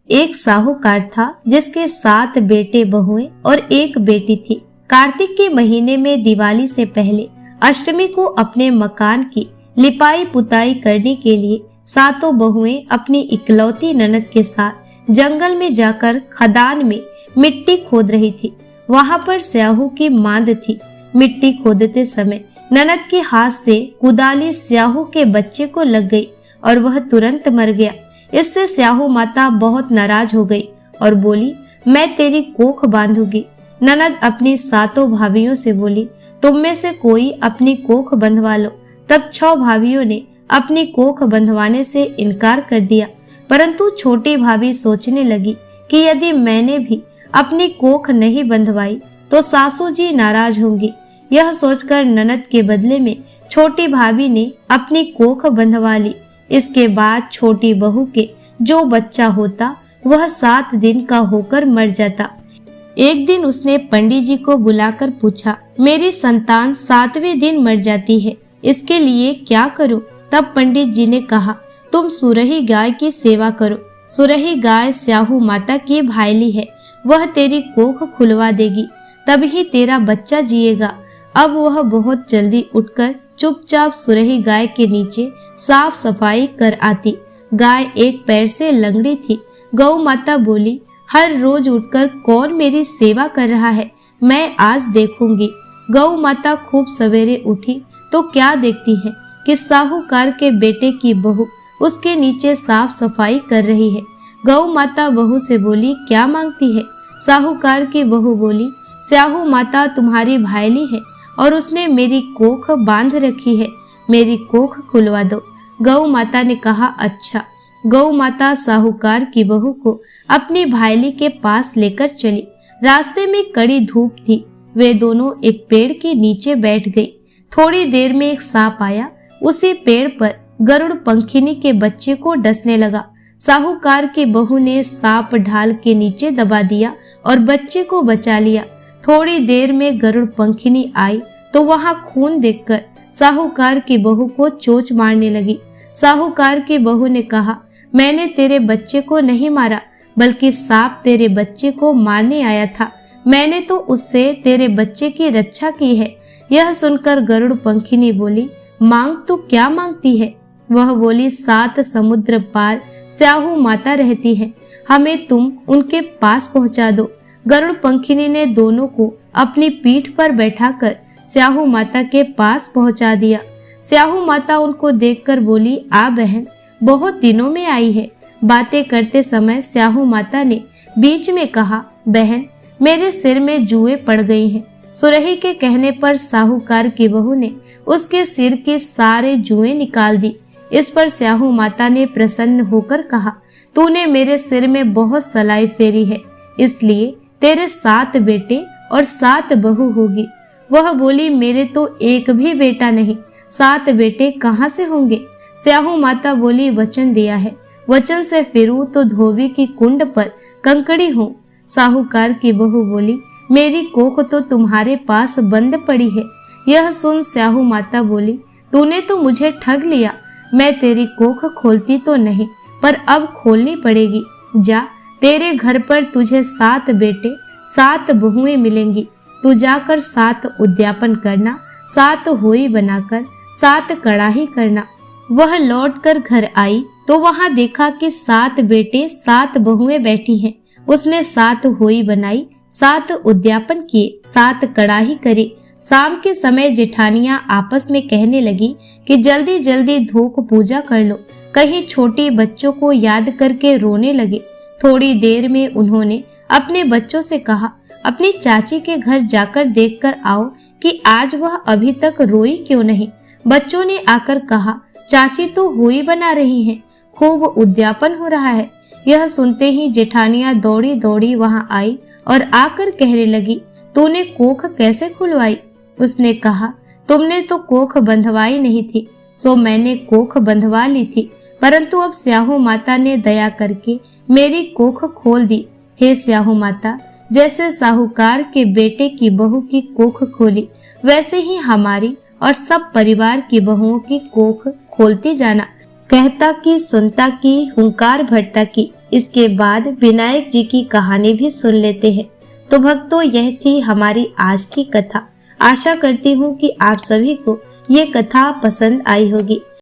एक साहूकार था जिसके 7 बेटे बहुएं और एक बेटी थी। कार्तिक के महीने में दिवाली से पहले अष्टमी को अपने मकान की लिपाई पुताई करने के लिए 7 बहुएं अपनी इकलौती ननद के साथ जंगल में जाकर खदान में मिट्टी खोद रही थी। वहां पर स्याहू की मांद थी। मिट्टी खोदते समय ननद के हाथ से कुदाली स्याहू के बच्चे को लग गई और वह तुरंत मर गया। इससे स्याहू माता बहुत नाराज हो गई और बोली, मैं तेरी कोख बांधूंगी। ननद अपनी 7 भाभियों से बोली, तुम में से कोई अपनी कोख बंधवा लो। तब 6 भाभियों ने अपनी कोख बंधवाने से इनकार कर दिया, परंतु छोटी भाभी सोचने लगी कि यदि मैंने भी अपनी कोख नहीं बंधवाई तो सासू जी नाराज होंगी। यह सोचकर ननद के बदले में छोटी भाभी ने अपनी कोख बंधवा ली। इसके बाद छोटी बहू के जो बच्चा होता वह 7 दिन का होकर मर जाता। एक दिन उसने पंडित जी को बुलाकर पूछा, मेरी संतान 7वें दिन मर जाती है, इसके लिए क्या करूं? तब पंडित जी ने कहा, तुम सुरही गाय की सेवा करो। सुरही गाय स्याहू माता की भाईली है, वह तेरी कोख खुलवा देगी, तभी तेरा बच्चा जिएगा। अब वह बहुत जल्दी उठकर चुपचाप सुरही गाय के नीचे साफ सफाई कर आती। गाय एक पैर से लंगड़ी थी। गौ माता बोली, हर रोज उठकर कौन मेरी सेवा कर रहा है, मैं आज देखूंगी। गौ माता खूब सवेरे उठी तो क्या देखती है कि साहूकार के बेटे की बहू उसके नीचे साफ सफाई कर रही है। गौ माता बहू से बोली, क्या मांगती है? साहूकार की बहू बोली, स्याहू माता तुम्हारी भाईली है और उसने मेरी कोख बांध रखी है, मेरी कोख खुलवा दो। गौ माता ने कहा, अच्छा। गौ माता साहूकार की बहू को अपनी भाईली के पास लेकर चली। रास्ते में कड़ी धूप थी। वे दोनों एक पेड़ के नीचे बैठ गई। थोड़ी देर में एक सांप आया। उसी पेड़ पर गरुड़ पंखिनी के बच्चे को डसने लगा। साहूकार की बहू ने सांप ढाल के नीचे दबा दिया और बच्चे को बचा लिया। थोड़ी देर में गरुड़ पंखिनी आई तो वहां खून देखकर साहूकार की बहू को चोंच मारने लगी। साहूकार की बहू ने कहा, मैंने तेरे बच्चे को नहीं मारा, बल्कि सांप तेरे बच्चे को मारने आया था। मैंने तो उससे तेरे बच्चे की रक्षा की है। यह सुनकर गरुड़ पंखिनी बोली, मांग तो क्या मांगती है? वह बोली, 7 समुद्र पार स्याहू माता रहती है, हमें तुम उनके पास पहुंचा दो। गरुड़ पंखिनी ने दोनों को अपनी पीठ पर बैठाकर स्याहू माता के पास पहुंचा दिया। स्याहू माता उनको देखकर बोली, आ बहन, बहुत दिनों में आई है। बातें करते समय स्याहू माता ने बीच में कहा, बहन, मेरे सिर में जुएं पड़ गई हैं। सुरही के कहने पर साहूकार की बहू ने उसके सिर के सारे जुएं निकाल दी। इस पर स्याहू माता ने प्रसन्न होकर कहा, तूने मेरे सिर में बहुत सलाई फेरी है, इसलिए तेरे 7 बेटे और 7 बहू होगी। वह बोली, मेरे तो एक भी बेटा नहीं, 7 बेटे कहाँ से होंगे? स्याहू माता बोली, वचन दिया है, वचन से फिरूं तो धोबी की कुंड पर कंकड़ी हूँ। साहूकार की बहू बोली, मेरी कोख तो तुम्हारे पास बंद पड़ी है। यह सुन स्याहू माता बोली, तूने तो मुझे ठग लिया। मैं तेरी कोख खोलती तो नहीं, पर अब खोलनी पड़ेगी। जा, तेरे घर पर तुझे 7 बेटे 7 बहुएं मिलेंगी। तू जाकर 7 उद्यापन करना, 7 होई बनाकर 7 कड़ाही करना। वह लौटकर घर आई तो वहां देखा कि 7 बेटे 7 बहुएं बैठी हैं। उसने 7 होई बनाई, 7 उद्यापन किए, 7 कड़ाही करी। शाम के समय जेठानियां आपस में कहने लगी कि जल्दी जल्दी धोक पूजा कर लो, कहीं छोटी बच्चों को याद करके रोने लगे। थोड़ी देर में उन्होंने अपने बच्चों से कहा, अपनी चाची के घर जाकर देखकर आओ कि आज वह अभी तक रोई क्यों नहीं। बच्चों ने आकर कहा, चाची तो होई बना रही हैं, खूब उद्यापन हो रहा है। यह सुनते ही जेठानियां दौड़ी दौड़ी वहां आई और आकर कहने लगी, तूने कोख कैसे खुलवाई? उसने कहा, तुमने तो कोख बंधवाई नहीं थी, सो मैंने कोख बंधवा ली थी, परंतु अब स्याहू माता ने दया करके मेरी कोख खोल दी। हे स्याहू माता, जैसे साहूकार के बेटे की बहू की कोख खोली, वैसे ही हमारी और सब परिवार की बहुओं की कोख खोलती जाना। कहता की सुनता की हुंकार भरता की, इसके बाद विनायक जी की कहानी भी सुन लेते हैं। तो भक्तों, यह थी हमारी आज की कथा। आशा करती हूँ कि आप सभी को ये कथा पसंद आई होगी।